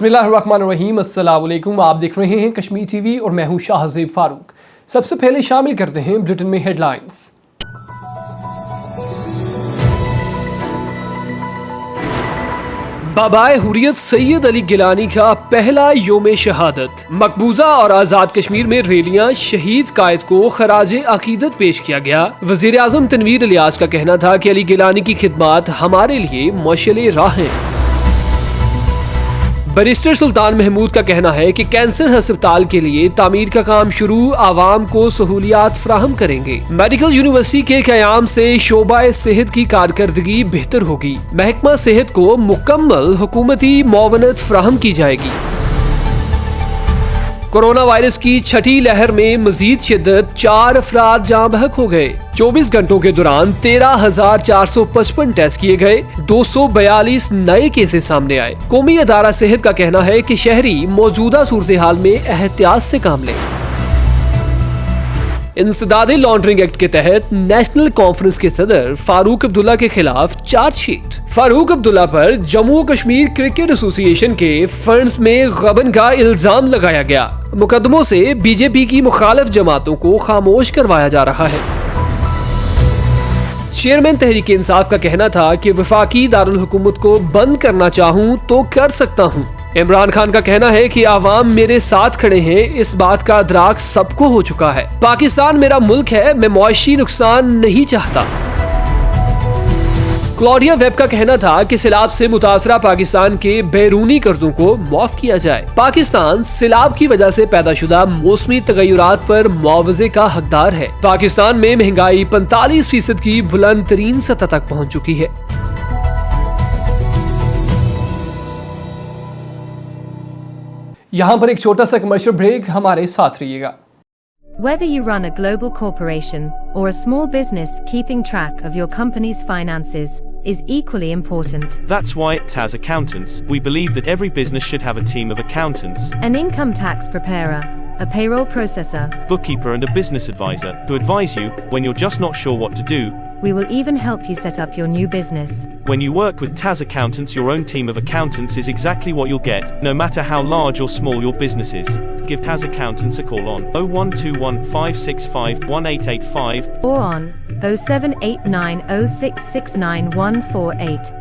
बिस्मिल्लाहिर्रहमानिर्रहीम। अस्सलाम वालेकुम। आप देख रहे हैं कश्मीर टीवी और मैं हूं शाहज़ेब फारूक। सबसे पहले शामिल करते हैं बुलेटिन में हेडलाइंस। बाबाए हुर्रियत सैयद अली गिलानी का पहला योम शहादत। मकबूजा और आज़ाद कश्मीर में रैलियां, शहीद कायद को खराजे अकीदत पेश किया गया। वज़ीर आज़म तनवीर इलियास का कहना था कि अली गिलानी की खिदमात हमारे लिए मशाल राह हैं। बैरिस्टर सुल्तान महमूद का कहना है कि कैंसर अस्पताल के लिए तामीर का काम शुरू, आवाम को सहूलियात फराहम करेंगे। मेडिकल यूनिवर्सिटी के क़याम से शोबा सेहत की कारकर्दगी बेहतर होगी। महकमा सेहत को मुकम्मल हुकूमती मुआवनत फराहम की जाएगी। कोरोना वायरस की छठी लहर में मजीद शिद्दत, 4 अफराद जाँ बहक हो गए। 24 घंटों के दौरान 13,455 टेस्ट किए गए, 242 नए केसेस सामने आए। कौमी अदारा सेहत का कहना है कि शहरी मौजूदा सूरत हाल में एहतियात से काम लें। इंसदादे लॉन्ड्रिंग एक्ट के तहत नेशनल कॉन्फ्रेंस के सदर फारूक अब्दुल्ला के खिलाफ चार्जशीट। फारूक अब्दुल्ला पर जम्मू कश्मीर क्रिकेट एसोसिएशन के फंड्स में गबन का इल्जाम लगाया गया। मुकदमों से बीजेपी की मुखालिफ जमातों को खामोश करवाया जा रहा है। चेयरमैन तहरीक इंसाफ का कहना था कि वफाकी दारुल हुकूमत को बंद करना चाहूं तो कर सकता हूं। इमरान खान का कहना है कि आवाम मेरे साथ खड़े हैं, इस बात का अदराक सबको हो चुका है। पाकिस्तान मेरा मुल्क है, मैं मुआशी नुकसान नहीं चाहता। क्लॉडिया वेब का कहना था कि सैलाब से मुतासरा पाकिस्तान के बैरूनी कर्जों को माफ किया जाए। पाकिस्तान सैलाब की वजह से पैदाशुदा मौसमी तगय्युरात पर मुआवजे का हकदार है। पाकिस्तान में महंगाई 45% की बुलंद तरीन सतह तक पहुँच चुकी है। यहाँ पर एक छोटा सा कमर्शियल ब्रेक, हमारे साथ रहिएगा। Whether you run a global corporation or a small business, keeping track of your company's finances is equally important. That's why at TAS Accountants, we believe that every business should have a team of accountants, An income tax preparer, a payroll processor. bookkeeper and a business advisor to advise you when you're just not sure what to do. We will even help you set up your new business. When you work with TAS Accountants, your own team of accountants is exactly what you'll get, no matter how large or small your business is. Give TAS Accountants a call on 0121 565 1885 Or on 0789 0669 148.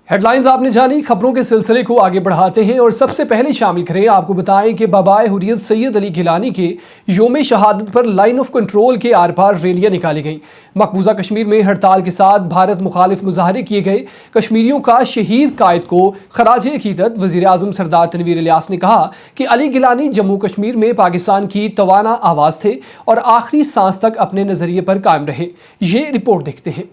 Headlines आपने जानी। खबरों के सिलसिले को आगे बढ़ाते हैं और सबसे पहले शामिल करें, आपको बताएं कि बाबाए हुर्रियत सैयद अली गिलानी के योम शहादत पर लाइन ऑफ कंट्रोल के आर पार रैलियां निकाली गईं। मकबूजा कश्मीर में हड़ताल के साथ भारत मुखालिफ मुजाहरे किए गए। कश्मीरियों का शहीद कायद को खराज अकीदत। वज़ीर आज़म सरदार तनवीर इलियास ने कहा कि अली गिलानी जम्मू कश्मीर में पाकिस्तान की तवाना आवाज़ थे और आखिरी सांस तक अपने नज़रिए पर कायम रहे। ये रिपोर्ट देखते हैं।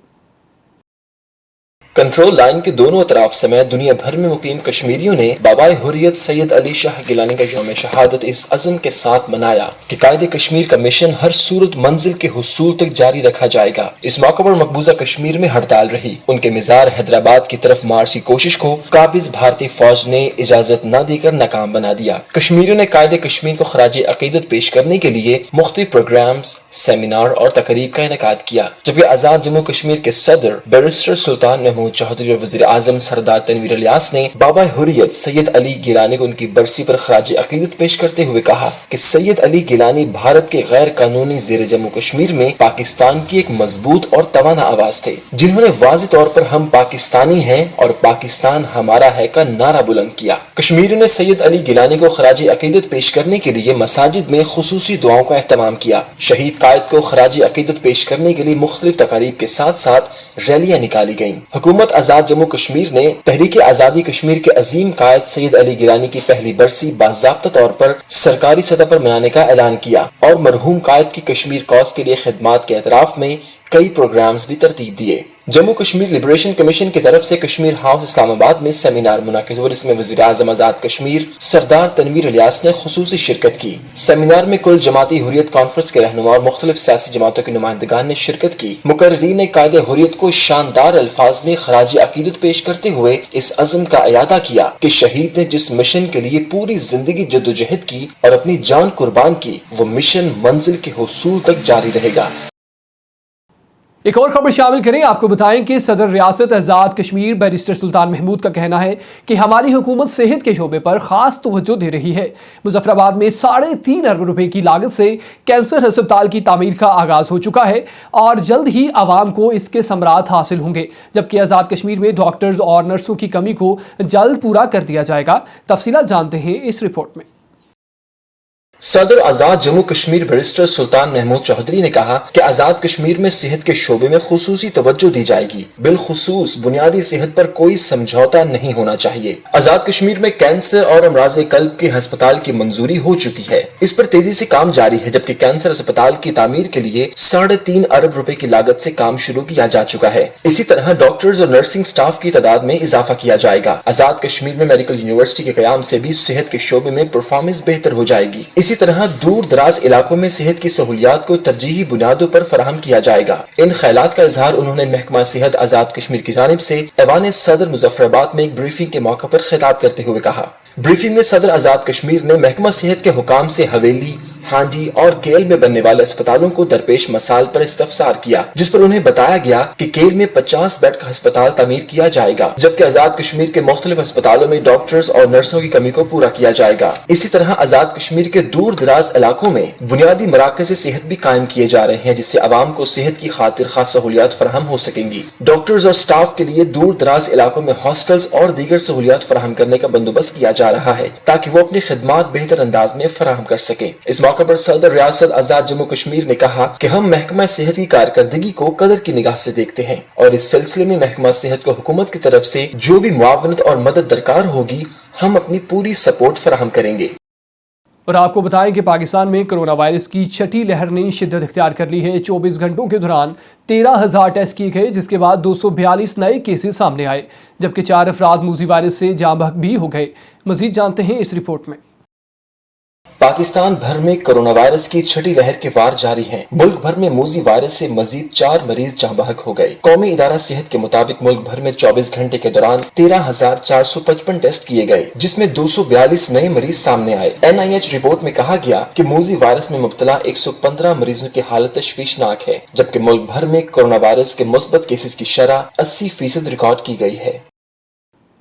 कंट्रोल लाइन के दोनों अतराफ समेत दुनिया भर में मुकीम कश्मीरियों ने बाबाए हुर्रियत सैयद अली शाह गिलानी का यौम शहादत इस अज़म के साथ मनाया कि कायदे कश्मीर का मिशन हर सूरत मंजिल के हुसूल तक जारी रखा जाएगा। इस मौके पर मकबूजा कश्मीर में हड़ताल रही। उनके मिजार हैदराबाद की तरफ मार्च की कोशिश को काबिज भारतीय फौज ने इजाजत न देकर नाकाम बना दिया। कश्मीरियों ने कायदे कश्मीर को खराज अकीदत पेश करने के लिए मुख्तलिफ प्रोग्राम्स, सेमिनार और तकरीब का इनेकाद किया, जबकि आजाद जम्मू कश्मीर के सदर बैरिस्टर सुल्तान महमूद चौधरी और वज़ीर आज़म सरदार तनवीर इलियास ने बाबाए हुर्रियत सैयद अली गिलानी को उनकी बरसी पर खराज अकीदत पेश करते हुए कहा कि सैयद अली गिलानी भारत के गैर कानूनी ज़ेर जम्मू कश्मीर में पाकिस्तान की एक मजबूत और तवाना आवाज थे, जिन्होंने वाज़ेह तौर पर हम पाकिस्तानी हैं और पाकिस्तान हमारा है का नारा बुलंद किया। कश्मीरियों ने सैयद अली गिलानी को खराज अकीदत पेश करने के लिए मसाजिद में खुसूसी दुआओं का एहतमाम किया। शहीद कायद को खराज अकीदत पेश करने के लिए मुख्तलिफ तकारीब के साथ साथ रैलियां निकाली गयी। हुकूमत आजाद जम्मू कश्मीर ने तहरीक आजादी कश्मीर के अजीम कायद सैयद अली गिलानी की पहली बरसी बाज़ाब्ता तौर पर सरकारी सतह पर मनाने का ऐलान किया और मरहूम कायद की कश्मीर कॉज के लिए खिदमात के एतराफ में कई प्रोग्राम्स भी तरतीब दिए। जम्मू कश्मीर लिबरेशन कमीशन की तरफ से कश्मीर हाउस इस्लामाबाद में सेमिनार मुनाकिद हुआ, जिसमें वज़ीर आज़म आज़ाद कश्मीर सरदार तनवीर इलियास ने खुसूसी शिरकत की। सेमिनार में कुल जमाती हुर्रियत कॉन्फ्रेंस के रहनुमा और मुख्तलिफ सियासी जमातों के नुमाइंदगान ने शिरकत की। मुकर्रीरीन ने कायदे हुर्रियत को शानदार अल्फाज में खराज अकीदत पेश करते हुए इस अज़्म का इयादा किया कि शहीद ने जिस मिशन के लिए पूरी जिंदगी जद्दोजहद की और अपनी जान कुर्बान की, वो मिशन मंजिल के हुसूल तक जारी रहेगा। एक और खबर शामिल करें। आपको बताएं कि सदर रियासत आज़ाद कश्मीर बैरिस्टर सुल्तान महमूद का कहना है कि हमारी हुकूमत सेहत के शोबे पर खास तवज्जो दे रही है। मुजफ्फराबाद में 3.5 अरब रुपए की लागत से कैंसर अस्पताल की तामीर का आगाज हो चुका है और जल्द ही आवाम को इसके समरात हासिल होंगे, जबकि आज़ाद कश्मीर में डॉक्टर्स और नर्सों की कमी को जल्द पूरा कर दिया जाएगा। तफसीलात जानते हैं इस रिपोर्ट में। सदर आजाद जम्मू कश्मीर बैरिस्टर सुल्तान महमूद चौधरी ने कहा कि आजाद कश्मीर में सेहत के शोबे में खुसूसी तवज्जो दी जाएगी। बिलखुसूस बुनियादी सेहत पर कोई समझौता नहीं होना चाहिए। आजाद कश्मीर में कैंसर और अमराज़े कल्ब के अस्पताल की मंजूरी हो चुकी है, इस पर तेजी से काम जारी है, जबकि कैंसर अस्पताल की तामीर के लिए 3.5 अरब रुपए की लागत से काम शुरू किया जा चुका है। इसी तरह डॉक्टर्स और नर्सिंग स्टाफ की तादाद में इजाफा किया जाएगा। आजाद कश्मीर में मेडिकल यूनिवर्सिटी के कयाम से भी सेहत के शोबे में परफॉर्मेंस बेहतर हो जाएगी। इसी तरह दूर दराज इलाकों में सेहत की सहूलियात को तरजीही बुनियादों पर फराहम किया जाएगा। इन ख्यालात का इजहार उन्होंने महकमा सेहत आजाद कश्मीर की जानिब से ऐवान सदर मुजफ्फराबाद में एक ब्रीफिंग के मौके पर खिताब करते हुए कहा। ब्रीफिंग में सदर आजाद कश्मीर ने महकमा सेहत के हुकाम से हवेली, हांडी और केल में बनने वाले अस्पतालों को दरपेश मसाल पर इस्तफसार किया, जिस पर उन्हें बताया गया कि केल में 50 बेड का अस्पताल तामीर किया जाएगा, जबकि आजाद कश्मीर के मुख्तलिफ अस्पतालों में डॉक्टर्स और नर्सों की कमी को पूरा किया जाएगा। इसी तरह आजाद कश्मीर के दूर दराज इलाकों में बुनियादी मराकज़ सेहत भी कायम किए जा रहे हैं, जिससे आवाम को सेहत की खातिर खास सहूलियात फराहम हो सकेंगी। डॉक्टर्स और स्टाफ के लिए दूर दराज इलाकों में हॉस्टल्स और दीगर सहूलियात फराहम करने का बंदोबस्त किया जा रहा है, ताकि वो अपनी खिदमात बेहतर अंदाज में फराहम कर सके। इस मौके पर सदर रियासत आजाद जम्मू कश्मीर ने कहा कि हम महकमा सेहत की कारकर्दगी को कदर की निगाह से देखते हैं और इस सिलसिले में महकमा सेहत को हुकूमत की तरफ से जो भी मुआवनत और मदद दरकार होगी, हम अपनी पूरी सपोर्ट फराहम करेंगे। और आपको बताएं कि पाकिस्तान में कोरोना वायरस की छठी लहर ने शिद्दत इख्तियार कर ली है। 24 घंटों के दौरान 13,000 टेस्ट किए गए, जिसके बाद 242 नए केसेस सामने आए, जबकि 4 अफराद मूजी वायरस से जाँ बहक भी हो गए। मजीद जानते हैं इस रिपोर्ट में। पाकिस्तान भर में कोरोना वायरस की छठी लहर के वार जारी हैं। मुल्क भर में मूजी वायरस से मजीद 4 मरीज जाँ बहक हो गए। कौमी इदारा सेहत के मुताबिक मुल्क भर में 24 घंटे के दौरान 13,455 टेस्ट किए गए, जिसमें 242 नए मरीज सामने आए। NIH रिपोर्ट में कहा गया कि मूजी वायरस में मुब्तला 115 मरीजों की हालत तशवीशनाक है, जबकि मुल्क भर में कोरोना वायरस के मुस्बत केसेस की शरह 80% रिकॉर्ड की गई है।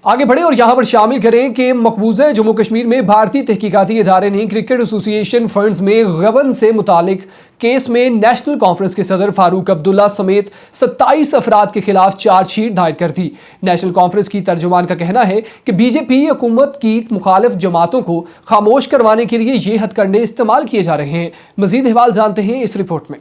आगे बढ़े और यहाँ पर शामिल करें कि मकबूजा जम्मू कश्मीर में भारतीय तहकीकाती इदारे ने क्रिकेट एसोसिएशन फंड्स में गबन से मुतालिक केस में नेशनल कॉन्फ्रेंस के सदर फारूक अब्दुल्ला समेत 27 अफराद के खिलाफ चार्जशीट दायर कर दी। नेशनल कॉन्फ्रेंस की तर्जुमान का कहना है कि बीजेपी हुकूमत की मुखालिफ जमातों को खामोश करवाने के लिए ये हथकंडे इस्तेमाल किए जा रहे हैं। मजीद अहवाल जानते हैं इस रिपोर्ट में।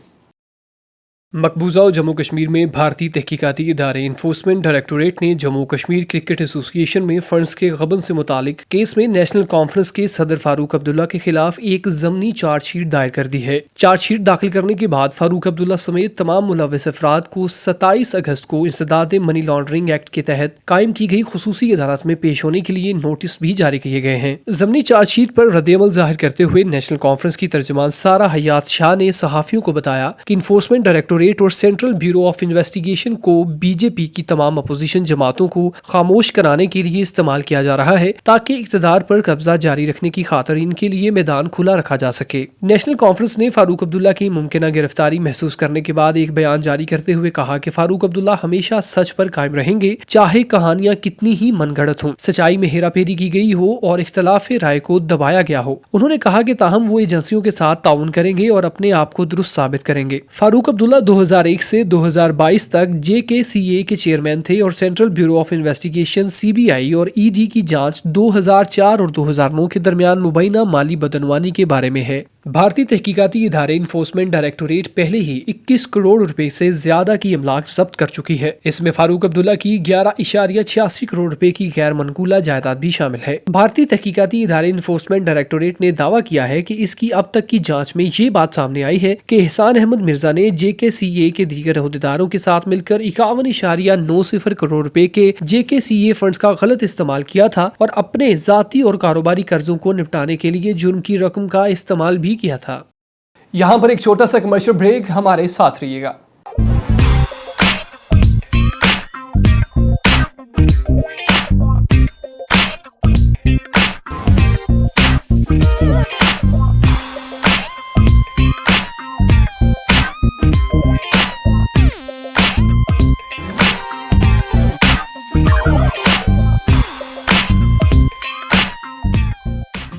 मकबूजा जम्मू कश्मीर में भारतीय तहकीकाती इदारे इन्फोर्समेंट डायरेक्टोरेट ने जम्मू कश्मीर क्रिकेट एसोसिएशन में फंड्स के गबन से मुतालिक केस में नेशनल कॉन्फ्रेंस के सदर फारूक अब्दुल्ला के खिलाफ एक ज़मनी चार्जशीट दायर कर दी है। चार्जशीट दाखिल करने के बाद फारूक अब्दुल्ला समेत तमाम मुलव्वस अफराद को 27 अगस्त को इंसदाद मनी लॉन्ड्रिंग एक्ट के तहत कायम की गई खुसूसी अदालत में पेश होने के लिए नोटिस भी जारी किए गए हैं। ज़मनी चार्जशीट पर रद्द-ए-अमल जाहिर करते हुए नेशनल कॉन्फ्रेंस की तर्जुमान सारा हयात शाह ने सहाफ़ियों को बताया कि इन्फोर्समेंट डायरेक्टोरेट और सेंट्रल ब्यूरो ऑफ इन्वेस्टिगेशन को बीजेपी की तमाम अपोजिशन जमातों को खामोश कराने के लिए इस्तेमाल किया जा रहा है, ताकि इक़्तिदार पर कब्जा जारी रखने की खातिर इनके लिए मैदान खुला रखा जा सके। नेशनल कॉन्फ्रेंस ने फारूक अब्दुल्ला की मुमकिना गिरफ्तारी महसूस करने के बाद एक बयान जारी करते हुए कहा कि फारूक अब्दुल्ला हमेशा सच पर कायम रहेंगे, चाहे कहानियां कितनी ही मनगढ़ंत हों, सच्चाई में हेराफेरी की गई हो और इख्तलाफ राय को दबाया गया हो। उन्होंने कहा कि ताहम वो एजेंसियों के साथ ताउन करेंगे और अपने आप को दुरुस्त साबित करेंगे। फारूक अब्दुल्ला 2001 से 2022 तक JKCA के चेयरमैन थे और central bureau of investigation CBI और ED की जांच 2004 और 2009 के दरमियान मुबैना माली बदनवानी के बारे में है। بھارتی تحقیقاتی ادارے انفورسمنٹ ڈائریکٹوریٹ پہلے ہی 21 کروڑ روپے سے زیادہ کی املاک ضبط کر چکی ہے۔ اس میں فاروق عبداللہ کی 11.86 کروڑ روپے کی غیر منقولہ جائیداد بھی شامل ہے۔ بھارتی تحقیقاتی ادارے انفورسمنٹ ڈائریکٹوریٹ نے دعویٰ کیا ہے کہ اس کی اب تک کی جانچ میں یہ بات سامنے آئی ہے کہ احسان احمد مرزا نے JKCA کے دیگر عہدیداروں کے ساتھ مل کر 51.90 کروڑ روپے کے JKCA فنڈز کا غلط استعمال کیا تھا اور اپنے ذاتی اور کاروباری قرضوں کو نپٹانے کے لیے جرم کی رقم کا استعمال بھی کیا تھا۔ یہاں پر ایک چھوٹا سا کمرشل بریک، ہمارے ساتھ رہیے گا۔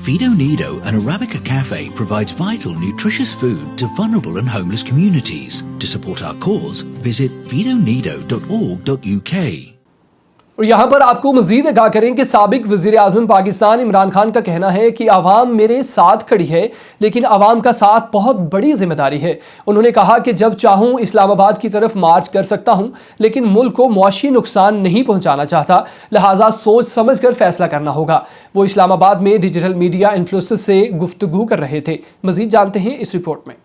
Fido Nido, an Arabica cafe, provides vital, nutritious food to vulnerable and homeless communities. To support our cause, visit fidonido.org.uk. اور یہاں پر آپ کو مزید آگاہ کریں کہ سابق وزیر اعظم پاکستان عمران خان کا کہنا ہے کہ عوام میرے ساتھ کھڑی ہے، لیکن عوام کا ساتھ بہت بڑی ذمہ داری ہے۔ انہوں نے کہا کہ جب چاہوں اسلام آباد کی طرف مارچ کر سکتا ہوں، لیکن ملک کو معاشی نقصان نہیں پہنچانا چاہتا، لہٰذا سوچ سمجھ کر فیصلہ کرنا ہوگا۔ وہ اسلام آباد میں ڈیجیٹل میڈیا انفلوئنسر سے گفتگو کر رہے تھے۔ مزید جانتے ہیں اس رپورٹ میں۔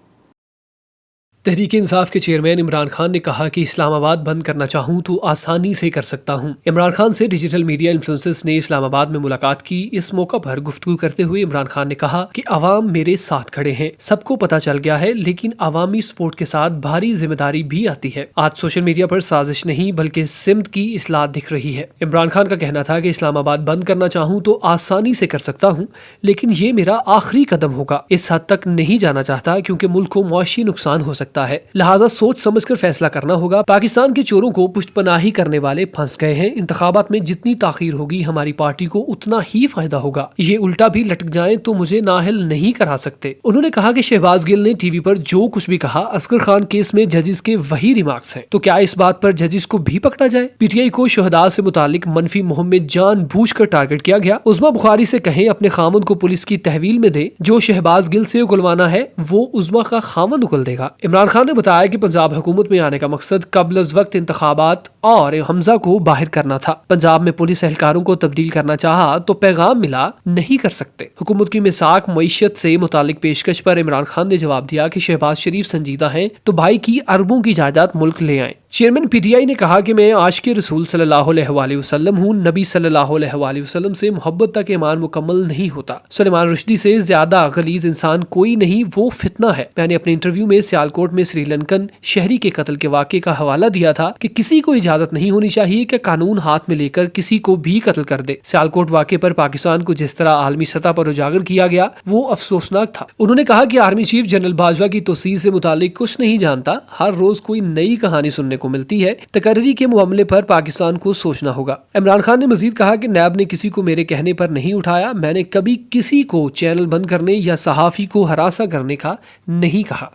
تحریک انصاف کے چیئرمین عمران خان نے کہا کہ اسلام آباد بند کرنا چاہوں تو آسانی سے کر سکتا ہوں۔ عمران خان سے ڈیجیٹل میڈیا انفلوئنسرز نے اسلام آباد میں ملاقات کی۔ اس موقع پر گفتگو کرتے ہوئے عمران خان نے کہا کہ عوام میرے ساتھ کھڑے ہیں، سب کو پتہ چل گیا ہے، لیکن عوامی سپورٹ کے ساتھ بھاری ذمہ داری بھی آتی ہے۔ آج سوشل میڈیا پر سازش نہیں بلکہ سمت کی اصلاح دکھ رہی ہے۔ عمران خان کا کہنا تھا کہ اسلام آباد بند کرنا چاہوں تو آسانی سے کر سکتا ہوں، لیکن یہ میرا آخری قدم ہوگا۔ اس حد تک نہیں جانا چاہتا کیونکہ ملک کو معاشی نقصان ہو سکتا ہے، لہٰذا سوچ سمجھ کر فیصلہ کرنا ہوگا۔ پاکستان کے چوروں کو پشت پناہی کرنے والے پھنس گئے ہیں۔ انتخابات میں جتنی تاخیر ہوگی ہماری پارٹی کو اتنا ہی فائدہ ہوگا۔ یہ الٹا بھی لٹک جائیں تو مجھے نااہل نہیں کرا سکتے۔ انہوں نے کہا کہ شہباز گل نے ٹی وی پر جو کچھ بھی کہا، اصغر خان کیس میں ججز کے وہی ریمارکس ہیں، تو کیا اس بات پر ججز کو بھی پکڑا جائے؟ PTI کو شہداء سے متعلق منفی مہم میں جان بوجھ کر ٹارگٹ کیا گیا۔ عظمیٰ بخاری سے کہیں اپنے خامند کو پولیس کی تحویل میں دے، جو شہباز گل سے اگلوانا ہے وہ عظمیٰ کا خامند اگل دے گا۔ عمران خان نے بتایا کہ پنجاب حکومت میں آنے کا مقصد قبل از وقت انتخابات اور حمزہ کو باہر کرنا تھا۔ پنجاب میں پولیس اہلکاروں کو تبدیل کرنا چاہا تو پیغام ملا، نہیں کر سکتے۔ حکومت کی مساق معیشت سے متعلق پیشکش پر عمران خان نے جواب دیا کہ شہباز شریف سنجیدہ ہیں تو بھائی کی اربوں کی جائیداد ملک لے آئیں۔ چیئرمین PTI نے کہا کہ میں عاشق رسول صلی اللہ علیہ وآلہ وسلم ہوں، نبی صلی اللہ علیہ وآلہ وسلم سے محبت تک ایمان مکمل نہیں ہوتا۔ سلیمان رشدی سے زیادہ غلیظ انسان کوئی نہیں، وہ فتنہ ہے۔ میں نے اپنے انٹرویو میں سیالکوٹ میں سری لنکن شہری کے قتل کے واقعے کا حوالہ دیا تھا کہ کسی کو اجازت نہیں ہونی چاہیے کہ قانون ہاتھ میں لے کر کسی کو بھی قتل کر دے۔ سیالکوٹ واقعے پر پاکستان کو جس طرح عالمی سطح پر اجاگر کیا گیا وہ افسوسناک تھا۔ انہوں نے کہا کہ آرمی چیف جنرل باجوہ کی توسیع سے متعلق کچھ نہیں جانتا، ہر روز کوئی نئی کہانی سننے کو ملتی ہے۔ تقرری کے معاملے پر پاکستان کو سوچنا ہوگا۔ عمران خان نے مزید کہا کہ نیب نے کسی کو میرے کہنے پر نہیں اٹھایا، میں نے کبھی کسی کو چینل بند کرنے یا صحافی کو ہراساں کرنے کا نہیں کہا۔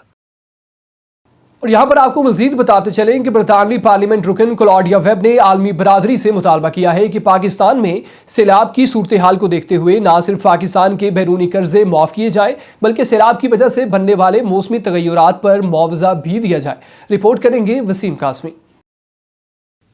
اور یہاں پر آپ کو مزید بتاتے چلیں کہ برطانوی پارلیمنٹ رکن کلاڈیا ویب نے عالمی برادری سے مطالبہ کیا ہے کہ پاکستان میں سیلاب کی صورتحال کو دیکھتے ہوئے نہ صرف پاکستان کے بیرونی قرضے معاف کیے جائے بلکہ سیلاب کی وجہ سے بننے والے موسمی تغیرات پر معاوضہ بھی دیا جائے۔ رپورٹ کریں گے وسیم قاسمی۔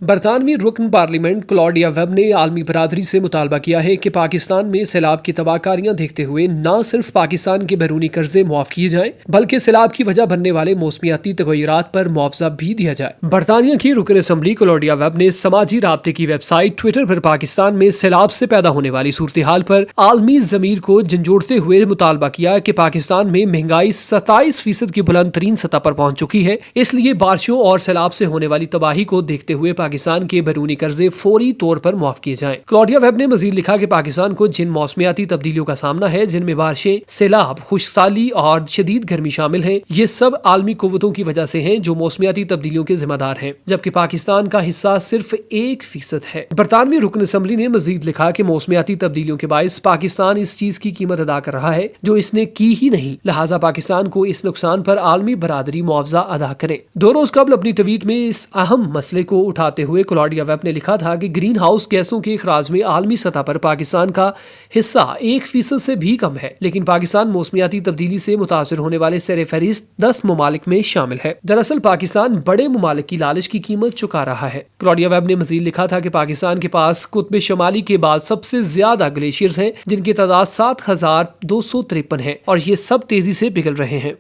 برطانوی رکن پارلیمنٹ کلاڈیا ویب نے عالمی برادری سے مطالبہ کیا ہے کہ پاکستان میں سیلاب کی تباہ کاریاں دیکھتے ہوئے نہ صرف پاکستان کے بیرونی قرضے معاف کیے جائیں بلکہ سیلاب کی وجہ بننے والے موسمیاتی تغیرات پر معاوضہ بھی دیا جائے۔ برطانیہ کی رکن اسمبلی کلاڈیا ویب نے سماجی رابطے کی ویب سائٹ ٹویٹر پر پاکستان میں سیلاب سے پیدا ہونے والی صورتحال پر عالمی ضمیر کو جھنجھوڑتے ہوئے مطالبہ کیا کہ پاکستان میں مہنگائی 27% کی بلند ترین سطح پر پہنچ چکی ہے، اس لیے بارشوں اور سیلاب سے ہونے والی تباہی کو دیکھتے ہوئے پاکستان کے بیرونی قرضے فوری طور پر معاف کیے جائیں۔ کلاڈیا ویب نے مزید لکھا کہ پاکستان کو جن موسمیاتی تبدیلیوں کا سامنا ہے، جن میں بارشیں، سیلاب، خشک سالی اور شدید گرمی شامل ہیں، یہ سب عالمی قوتوں کی وجہ سے ہیں جو موسمیاتی تبدیلیوں کے ذمہ دار ہیں، جبکہ پاکستان کا حصہ صرف 1% ہے۔ برطانوی رکن اسمبلی نے مزید لکھا کہ موسمیاتی تبدیلیوں کے باعث پاکستان اس چیز کی قیمت ادا کر رہا ہے جو اس نے کی ہی نہیں، لہٰذا پاکستان کو اس نقصان پر عالمی برادری معاوضہ ادا کرے۔ 2 روز قبل اپنی ٹویٹ میں اس اہم مسئلے کو اٹھاتے आते हुए क्लॉडिया वेब ने लिखा था कि ग्रीन हाउस गैसों के अखराज में आलमी सतह पर पाकिस्तान का हिस्सा 1% से भी कम है, लेकिन पाकिस्तान मौसमियाती तब्दीली से मुतासर होने वाले सर-ए-फहरिस्त 10 ममालिक में शामिल है। दरअसल पाकिस्तान बड़े ममालिक की लालच की कीमत चुका रहा है। क्लॉडिया वेब ने मजीद लिखा था कि पाकिस्तान के पास कुतुब शमाली के बाद सबसे ज्यादा ग्लेशियर्स हैं, जिनकी तादाद 7,253 है और ये सब तेजी से पिघल रहे हैं।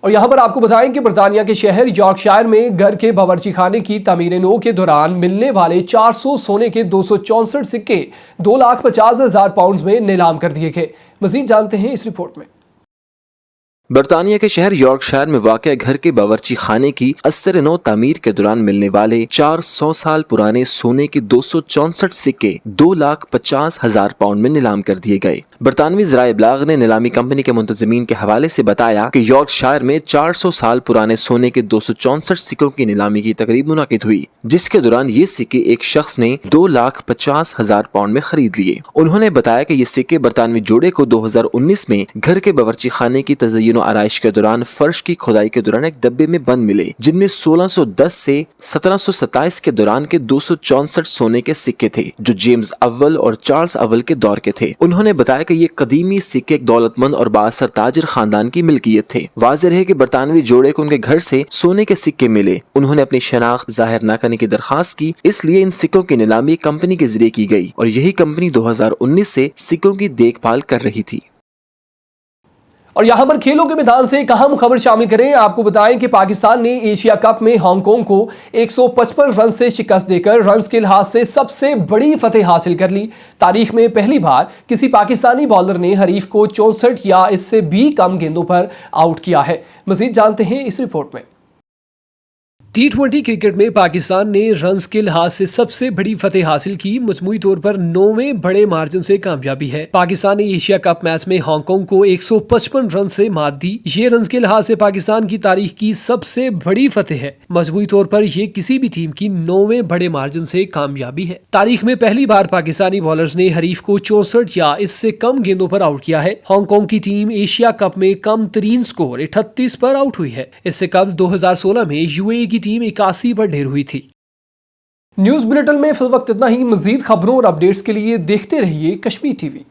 और यहाँ पर आपको बताएं कि बर्तानिया के शहर यॉर्कशायर में घर के बावर्ची खाने की तामीर नो के दौरान मिलने वाले 400 सोने के 264 सिक्के 2,50,000 पाउंड में नीलाम कर दिए गए। मजीद जानते हैं इस रिपोर्ट में। बर्तानिया के शहर यॉर्कशायर में वाक़या घर के बावर्ची खाने की अस्सर नौ तामीर के दौरान मिलने वाले 400 साल पुराने सोने के 264 सिक्के 2,50,000 पाउंड में नीलाम कर दिए गए। बरतानवी ज़राए इब्लाग ने नीलामी कंपनी के मुंतज़मीन के हवाले से बताया कि यॉर्कशायर में 400 साल पुराने सोने के 264 सिक्कों की नीलामी की तकरीब मुनाकिद हुई, जिसके दौरान ये सिक्के एक शख्स ने 2,50,000 पाउंड में खरीद लिए। उन्होंने बताया कि ये सिक्के बरतानवी जोड़े को 2019 में घर के बावर्ची खाने की तज़य्युन आराइश के दौरान फर्श की खुदाई के दौरान एक डब्बे में बंद मिले, जिनमें 1610 से 1727 के दौरान के 264 सोने के सिक्के थे, जो जेम्स अव्वल और चार्ल्स अव्वल के दौर के थे। उन्होंने बताया कि ये कदीमी सिक्के एक दौलतमंद और बाअसर ताजिर खानदान की मिल्कियत थे। वाज़ेह है कि बरतानवी जोड़े को उनके घर से सोने के सिक्के मिले। उन्होंने अपनी शनाख्त जाहिर न करने की दरखास्त की, इसलिए इन सिक्कों की नीलामी कंपनी के जरिए की गई और यही कंपनी 2019 से सिक्कों की देखभाल कर रही थी। और यहाँ पर खेलों के मैदान से एक अहम खबर शामिल करें। आपको बताएं कि पाकिस्तान ने एशिया कप में हांगकांग को 155 रन से शिकस्त देकर रन्स के लिहाज से सबसे बड़ी फतेह हासिल कर ली। तारीख में पहली बार किसी पाकिस्तानी बॉलर ने हरीफ को 64 या इससे भी कम गेंदों पर आउट किया है। मजीद जानते हैं इस रिपोर्ट में। T20 क्रिकेट में पाकिस्तान ने रन्स के लिहाज से सबसे बड़ी फतेह हासिल की। मजमूई तौर पर 9वें बड़े मार्जिन से कामयाबी है। पाकिस्तान ने एशिया कप मैच में हांगकांग को 155 रन से मात दी। ये रन्स के लिहाज से पाकिस्तान की तारीख की सबसे बड़ी फतेह है। मजमूई तौर पर यह किसी भी टीम की 9वें बड़े मार्जिन से कामयाबी है। तारीख में पहली बार पाकिस्तानी बॉलर्स ने हरीफ को 64 या इससे कम गेंदों पर आउट किया है। हांगकांग की टीम एशिया कप में कम तरीन स्कोर 38 पर आउट हुई है। इससे कबल 2016 में यूएई की टीम 81 पर ढेर हुई थी। न्यूज़ बुलेटिन में फिल वक्त इतना ही। मजीद खबरों और अपडेट्स के लिए देखते रहिए कश्मीर टीवी।